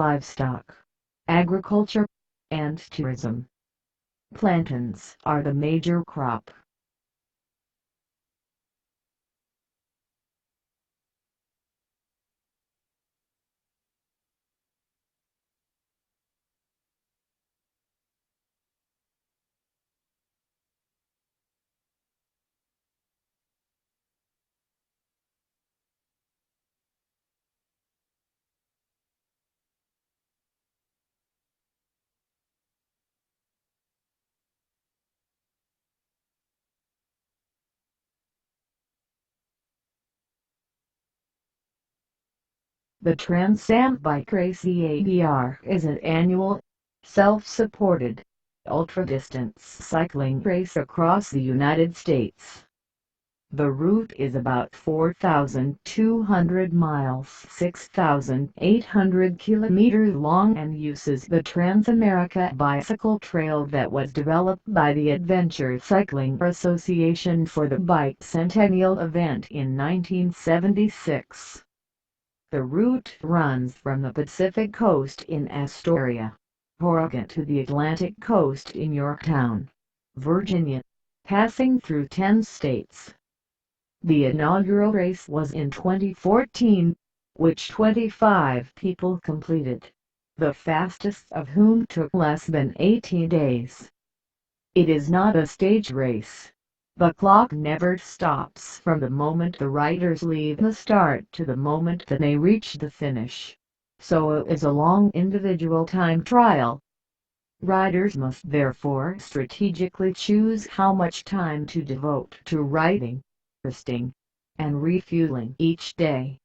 livestock, agriculture, and tourism. Plantains are the major crop. The Trans Am Bike Race (TABR) is an annual, self-supported, ultra-distance cycling race across the United States. The route is about 4,200 miles (6,800 kilometers) long and uses the Trans-America Bicycle Trail that was developed by the Adventure Cycling Association for the bicentennial event in 1976. The route runs from the Pacific Coast in Astoria, Oregon to the Atlantic Coast in Yorktown, Virginia, passing through 10 states. The inaugural race was in 2014, which 25 people completed, the fastest of whom took less than 18 days. It is not a stage race. The clock never stops from the moment the riders leave the start to the moment that they reach the finish, so it is a long individual time trial. Riders must therefore strategically choose how much time to devote to riding, resting, and refueling each day.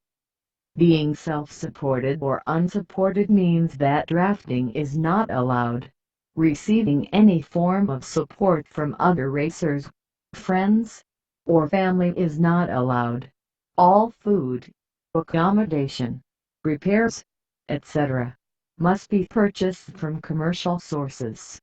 Being self-supported or unsupported means that drafting is not allowed. Receiving any form of support from other racers, friends, or family is not allowed. All food, accommodation, repairs, etc., must be purchased from commercial sources.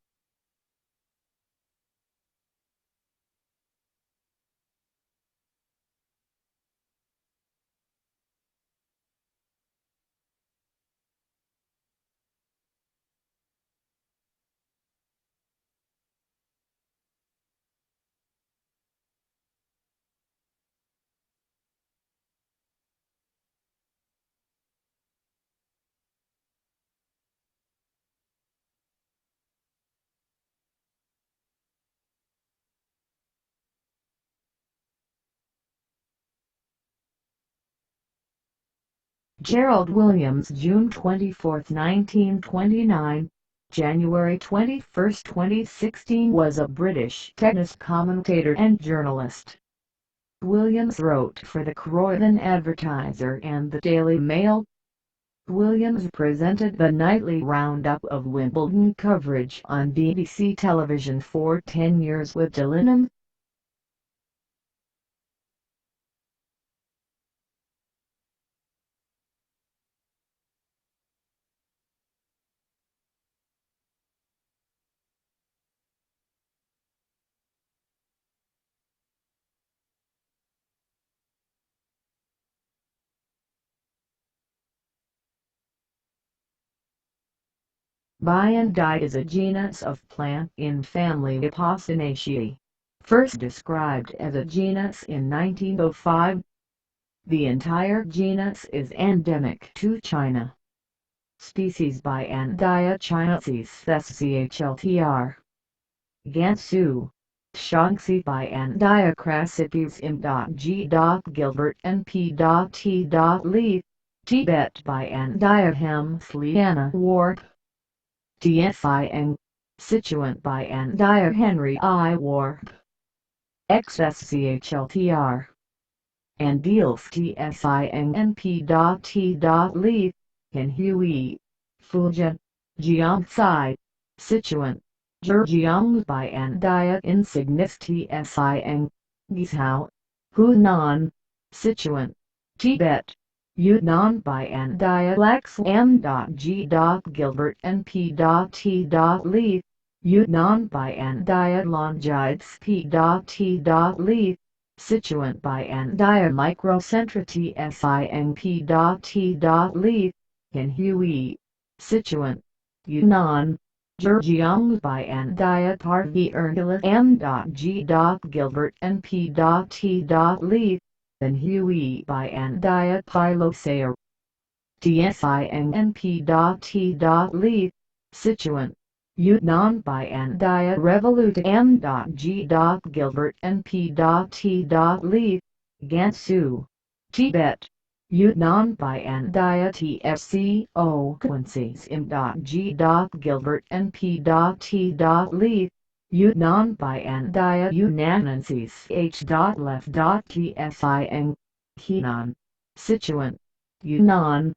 Gerald Williams, June 24, 1929, January 21, 2016, was a British tennis commentator and journalist. Williams wrote for the Croydon Advertiser and the Daily Mail. Williams presented the nightly roundup of Wimbledon coverage on BBC television for 10 years with Gillingham. Biendiae is a genus of plant in family Apocynaceae, first described as a genus in 1905. The entire genus is endemic to China. Species Biendiae chinensis SCHLTR. Gansu, Shaanxi Biendiae crassipes Im.G. Gilbert and P.T. Lee, Tibet Biendiae Hemsliana Warp. Tsing, Sichuan Biendiae Henry I. Warp. XSCHLTR. Andeals Tsing and P.T. Lee, Hui, Fujian, Jiangxi, Sichuan, Zhejiang Biendiae insignis Tsing, Guizhou, Hunan, Sichuan, Tibet, Yunnan Biendiae Lax M.G. Gilbert and P.T. Lee, Yunnan Biendiae Longides P.T. Lee, Sichuan Biendiae Microcentra Tsing P.T. Lee, Hui, Sichuan, Yunnan, Zhejiang by and Parvi Ergula M. G. Gilbert and P. T. Lee, and Hui by and Pilosayer. TSIN and P. T. Lee, Sichuan, Yunnan by and Revolut M. G. Gilbert and P. T. Lee, Gansu, Tibet. Yunnan by and TFCO Quincy's M. G. Gilbert and P. T. Lee, Yunnan by and Yunnanensis H. Left TSIN, Henan, Sichuan, Yunnan.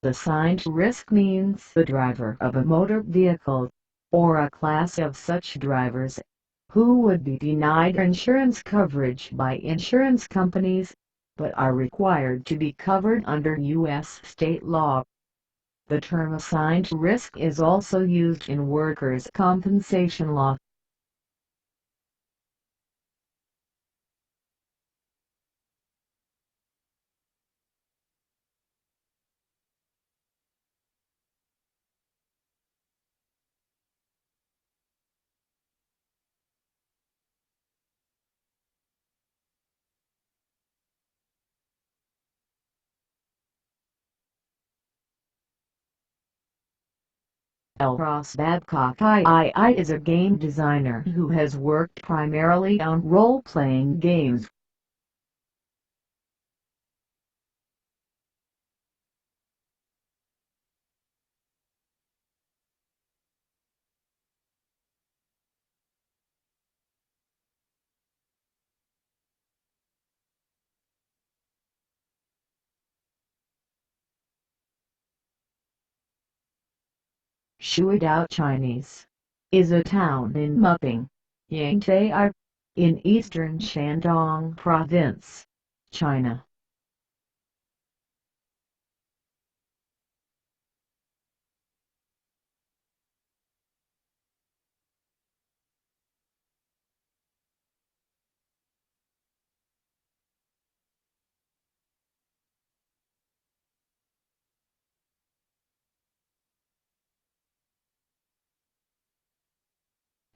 The assigned risk means the driver of a motor vehicle, or a class of such drivers, who would be denied insurance coverage by insurance companies, but are required to be covered under U.S. state law. The term assigned risk is also used in workers' compensation law. L. Ross Babcock II is a game designer who has worked primarily on role-playing games. Shuidao Chinese is a town in Muping, Yangtze, in eastern Shandong Province, China.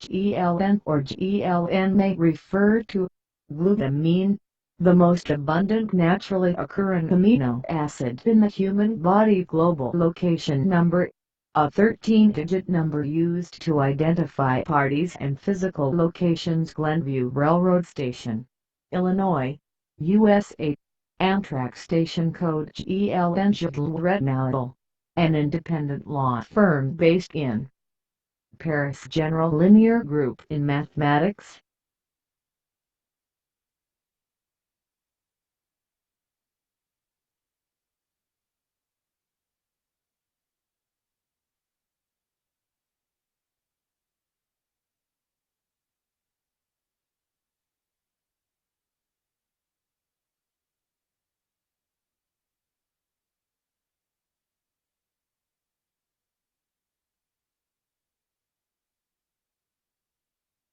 GLN or GLN may refer to glutamine, the most abundant naturally occurring amino acid in the human body. Global location number, a 13-digit number used to identify parties and physical locations. Glenview Railroad Station, Illinois, USA. Amtrak station code GLN. An independent law firm based in Paris. General linear group in mathematics.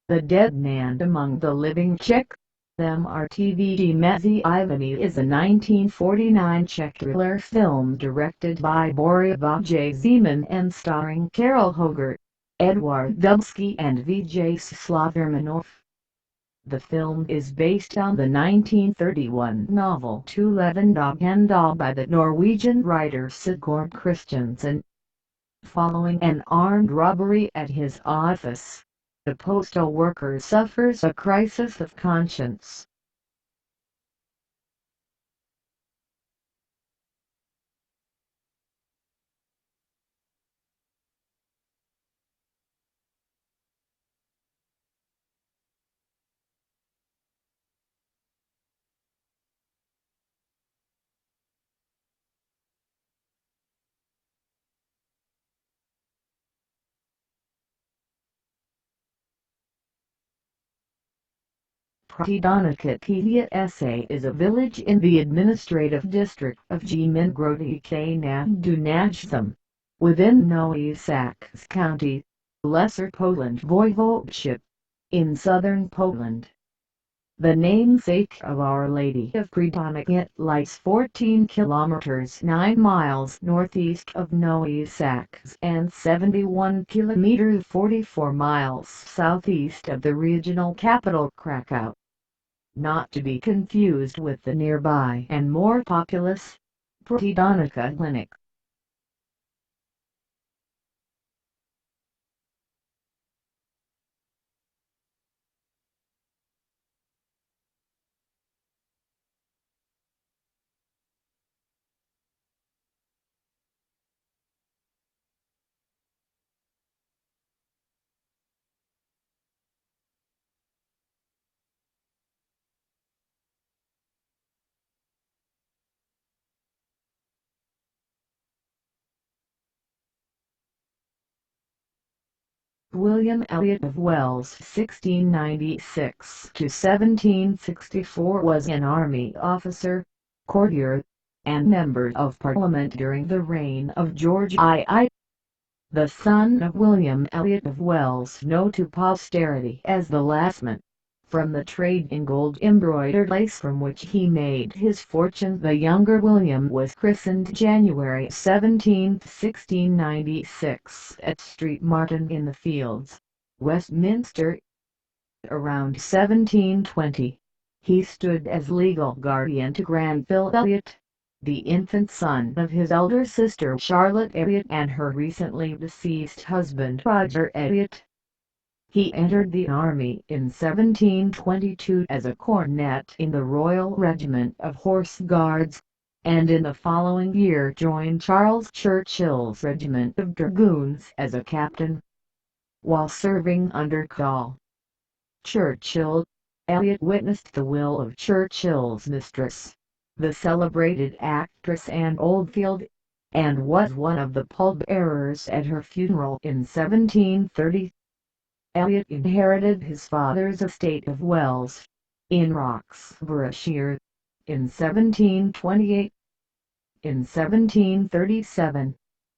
The Dead Man Among the Living Czech. MRTVG Mezi Ivany is a 1949 Czech thriller film directed by Borivaj Zeman and starring Karel Hoger, Edward Dubsky and Vijay Slavermanov. The film is based on the 1931 novel To Levendog and All by the Norwegian writer Sigurd Christensen. Following an armed robbery at his office, the postal worker suffers a crisis of conscience. Encyclopedia is a village in the administrative district of Gmina nad Dunajcem, within Nowy Sącz County, Lesser Poland Voivodeship, in southern Poland. The namesake of Our Lady of Prudnica lies 14 kilometers 9 miles northeast of Nowy Sącz and 71 kilometers 44 miles southeast of the regional capital Krakow. Not to be confused with the nearby and more populous Prudnica Clinic. William Elliot of Wells 1696 to 1764 was an army officer, courtier, and member of Parliament during the reign of George II, the son of William Elliot of Wells, known to posterity as the Lasman. From the trade in gold embroidered lace from which he made his fortune, the younger William was christened January 17, 1696 at Street Martin in the Fields, Westminster. Around 1720, he stood as legal guardian to Granville Elliot, the infant son of his elder sister Charlotte Elliot and her recently deceased husband Roger Elliot. He entered the army in 1722 as a cornet in the Royal Regiment of Horse Guards, and in the following year joined Charles Churchill's Regiment of Dragoons as a captain. While serving under Churchill, Elliot witnessed the will of Churchill's mistress, the celebrated actress Anne Oldfield, and was one of the pallbearers at her funeral in 1730. Elliot inherited his father's estate of Wells, in Roxburghshire, in 1728. In 1737,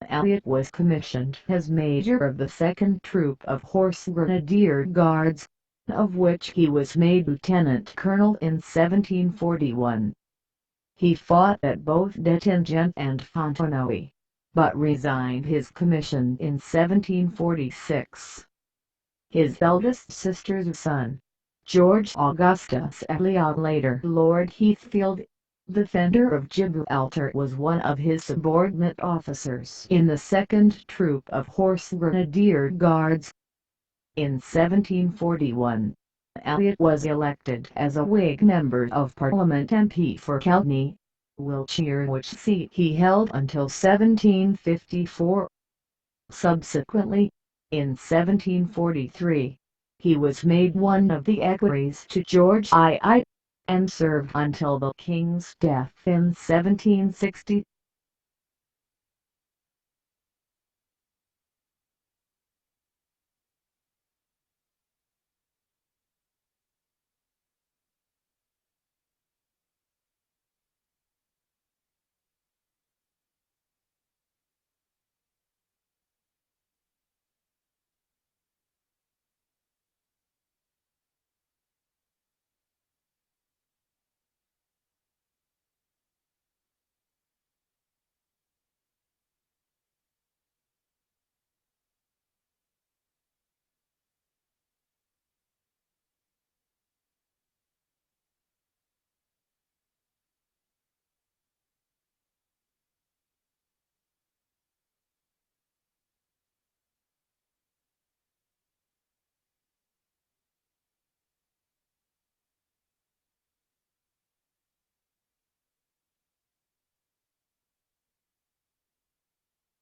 Elliot was commissioned as major of the 2nd Troop of Horse Grenadier Guards, of which he was made lieutenant colonel in 1741. He fought at both Dettingen and Fontenoy, but resigned his commission in 1746. His eldest sister's son, George Augustus Elliot, later Lord Heathfield, defender of Gibraltar, was one of his subordinate officers in the 2nd Troop of Horse Grenadier Guards. In 1741, Elliot was elected as a Whig Member of Parliament MP for Kelney, Wiltshire, which seat he held until 1754. Subsequently, in 1743, he was made one of the equerries to George II, and served until the king's death in 1760.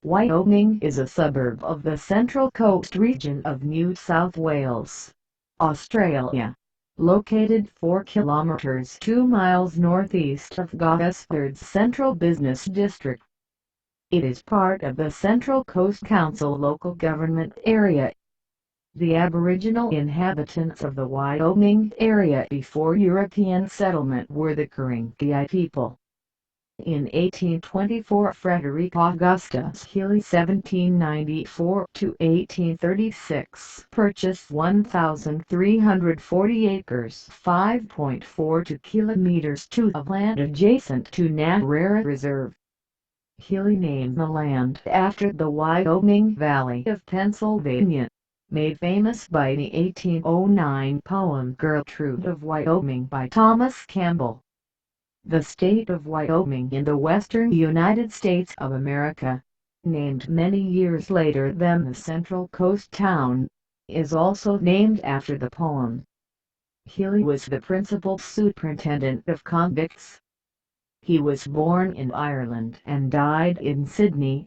Wyoming is a suburb of the Central Coast region of New South Wales, Australia. Located 4 kilometers 2 miles northeast of Gosford's Central Business District. It is part of the Central Coast Council local government area. The Aboriginal inhabitants of the Wyoming area before European settlement were the Karingai people. In 1824 Frederick Augustus Healy (1794–1836) purchased 1,340 acres (5.42 kilometers) of land adjacent to Narara Reserve. Healy named the land after the Wyoming Valley of Pennsylvania, made famous by the 1809 poem Gertrude of Wyoming by Thomas Campbell. The state of Wyoming in the western United States of America, named many years later than the Central Coast town, is also named after the poem. Healy was the principal superintendent of convicts. He was born in Ireland and died in Sydney.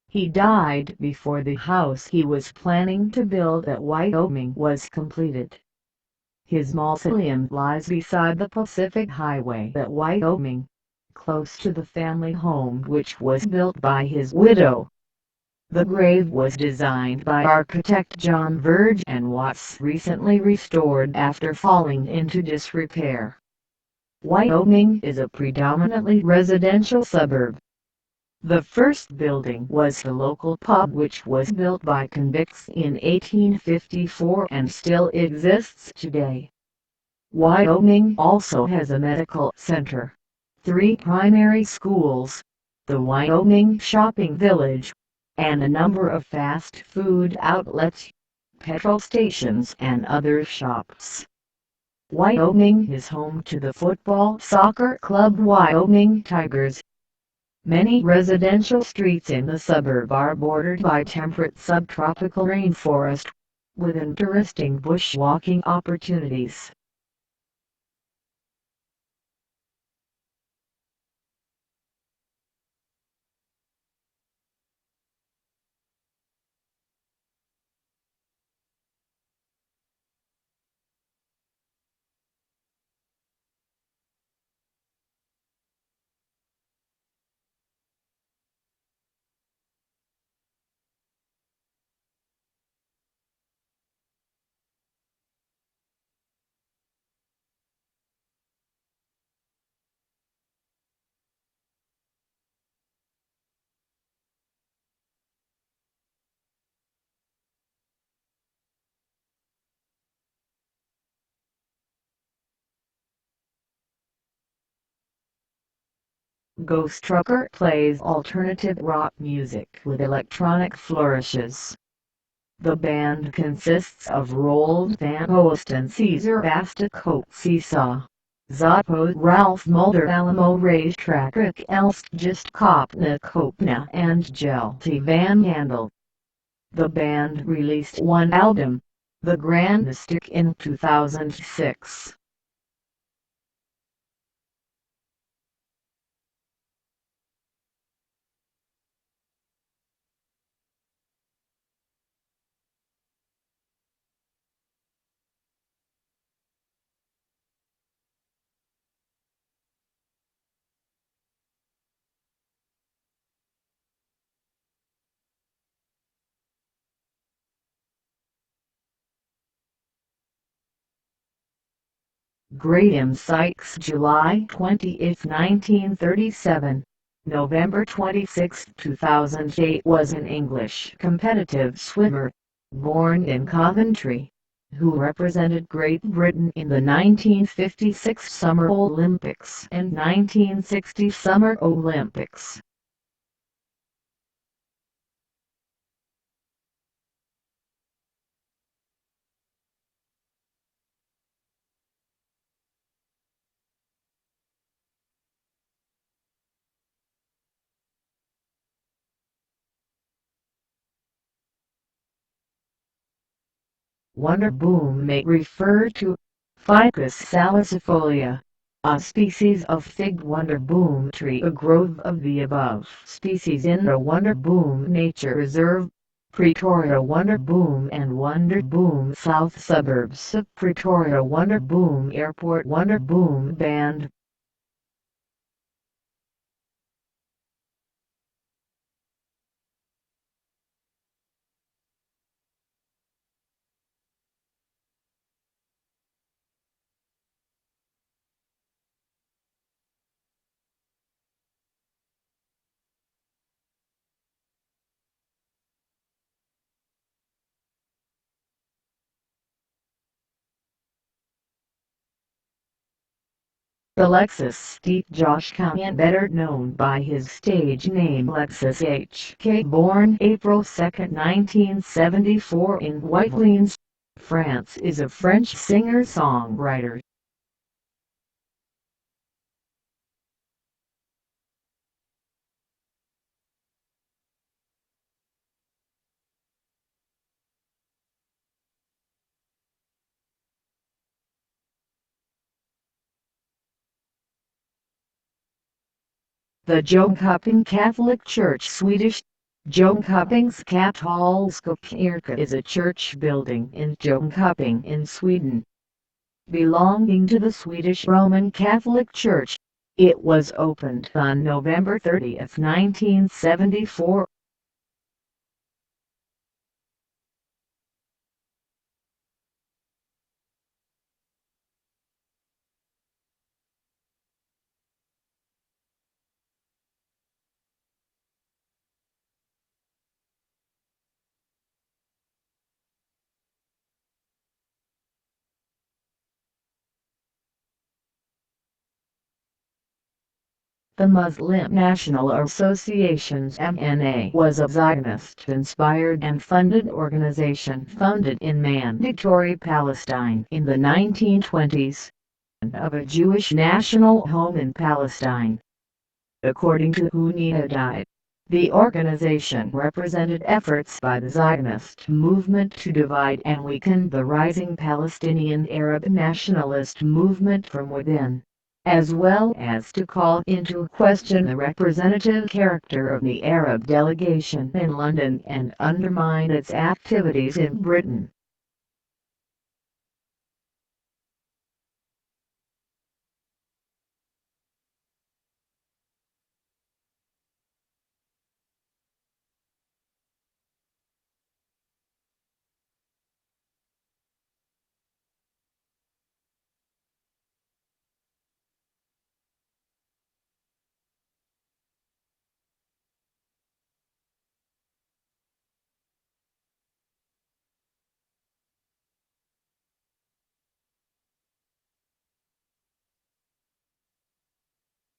He died before the house he was planning to build at Wyoming was completed. His mausoleum lies beside the Pacific Highway at Wyoming, close to the family home which was built by his widow. The grave was designed by architect John Verge and was recently restored after falling into disrepair. Wyoming is a predominantly residential suburb. The first building was the local pub, which was built by convicts in 1854 and still exists today. Wyoming also has a medical center, 3 primary schools, the Wyoming Shopping Village, and a number of fast food outlets, petrol stations and other shops. Wyoming is home to the football soccer club Wyoming Tigers. Many residential streets in the suburb are bordered by temperate subtropical rainforest, with interesting bushwalking opportunities. Ghost Trucker plays alternative rock music with electronic flourishes. The band consists of Roald Van Oost and Caesar Astacote Seesaw, Zappo Ralph Mulder Alamo Ray Tratrick Elst Just Kopna Kopna and Jelty Van Handel. The band released one album, The Grandistic, in 2006. Graham Sykes, July 28, 1937, November 26, 2008, was an English competitive swimmer, born in Coventry, who represented Great Britain in the 1956 Summer Olympics and 1960 Summer Olympics. Wonder Boom may refer to Ficus salicifolia, a species of fig wonderboom tree, a grove of the above species in the Wonderboom Nature Reserve, Pretoria Wonderboom and Wonderboom South Suburbs of Pretoria Wonderboom Airport Wonderboom Band. The Lexus Steve Josh Callahan, better known by his stage name Lexus H.K., born April 2, 1974 in Whitelines, France, is a French singer-songwriter. The Jönköping Catholic Church, Swedish Jönköpings Katolska kyrka, is a church building in Jönköping in Sweden, belonging to the Swedish Roman Catholic Church. It was opened on November 30, 1974. The Muslim National Association's MNA was a Zionist-inspired and funded organization founded in Mandatory Palestine in the 1920s, and of a Jewish national home in Palestine. According to Huniyadite, the organization represented efforts by the Zionist movement to divide and weaken the rising Palestinian Arab nationalist movement from within, as well as to call into question the representative character of the Arab delegation in London and undermine its activities in Britain.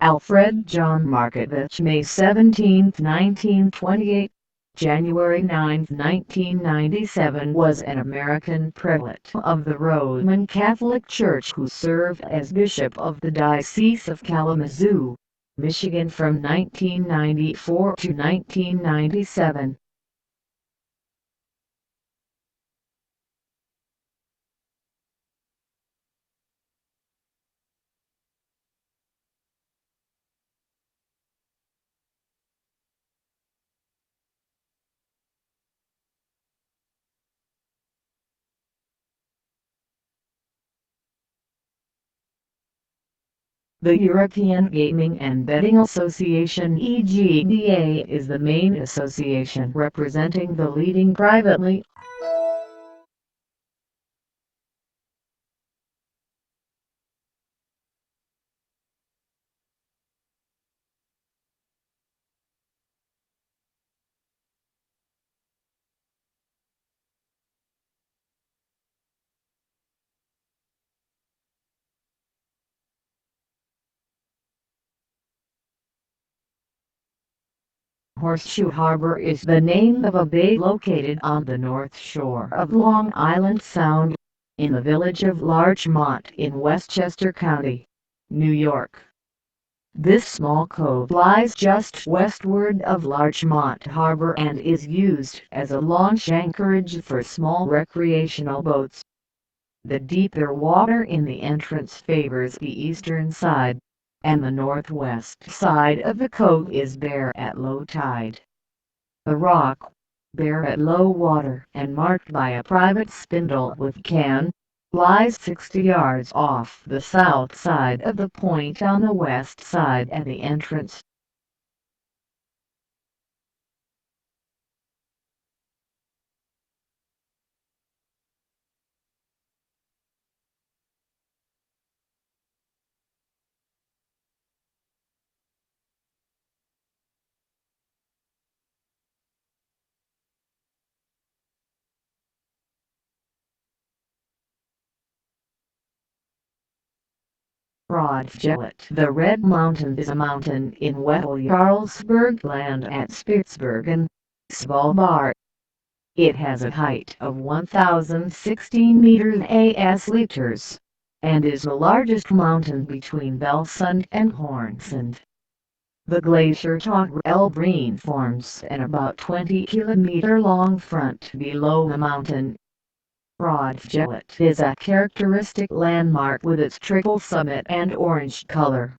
Alfred John Markovitch, May 17, 1928, January 9, 1997, was an American prelate of the Roman Catholic Church who served as bishop of the Diocese of Kalamazoo, Michigan from 1994 to 1997. The European Gaming and Betting Association (EGBA) is the main association representing the leading privately Horseshoe Harbor is the name of a bay located on the north shore of Long Island Sound, in the village of Larchmont in Westchester County, New York. This small cove lies just westward of Larchmont Harbor and is used as a launch anchorage for small recreational boats. The deeper water in the entrance favors the eastern side, and the northwest side of the cove is bare at low tide. The rock, bare at low water and marked by a private spindle with can, lies 60 yards off the south side of the point on the west side at the entrance. Broad Jellet. The Red Mountain is a mountain in Jarlsberg land at Spitsbergen, Svalbard. It has a height of 1,016 meters (meters) and is the largest mountain between Belsund and Hornsund. The glacier Togr Elbreen forms an about 20-kilometer long front below the mountain. Broad Jellet is a characteristic landmark with its triple summit and orange color.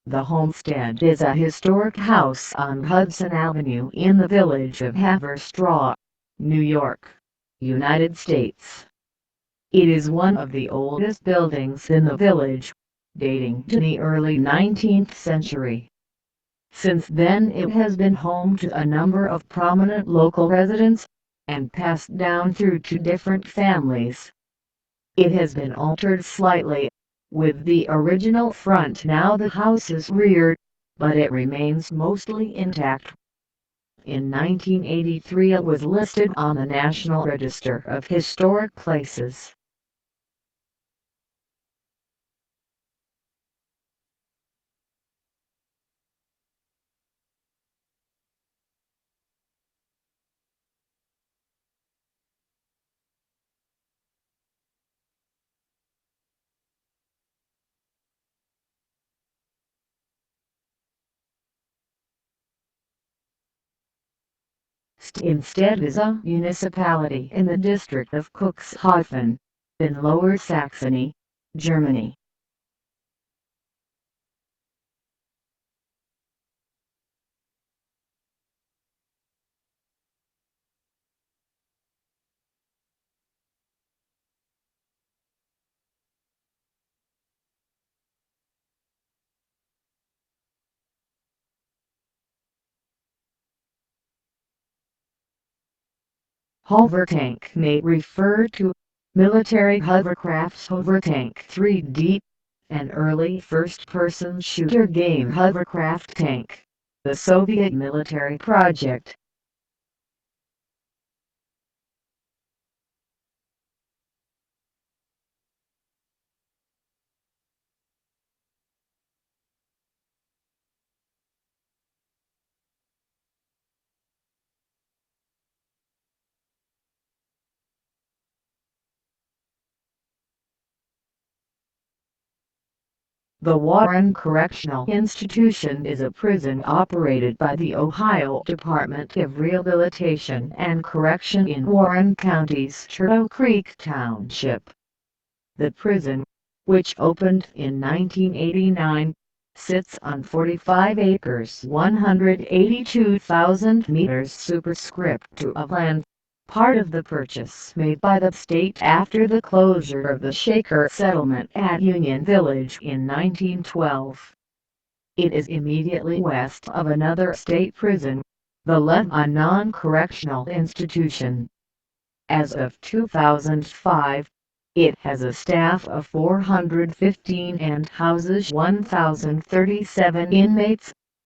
The Homestead is a historic house on Hudson Avenue in the village of Haverstraw, New York, United States. It is one of the oldest buildings in the village, dating to the early 19th century. Since then it has been home to a number of prominent local residents, and passed down through two different families. It has been altered slightly, with the original front now the house's rear, but it remains mostly intact. In 1983 it was listed on the National Register of Historic Places. Instead is a municipality in the district of Cuxhaven, in Lower Saxony, Germany. Hovertank may refer to military hovercraft's Hovertank 3D, an early first-person shooter game hovercraft tank, the Soviet military project. The Warren Correctional Institution is a prison operated by the Ohio Department of Rehabilitation and Correction in Warren County's Turtle Creek Township. The prison, which opened in 1989, sits on 45 acres 182,000 meters superscript 2 of land, part of the purchase made by the state after the closure of the Shaker settlement at Union Village in 1912. It is immediately west of another state prison, the Lebanon Non-Correctional Institution. As of 2005, it has a staff of 415 and houses 1,037 inmates.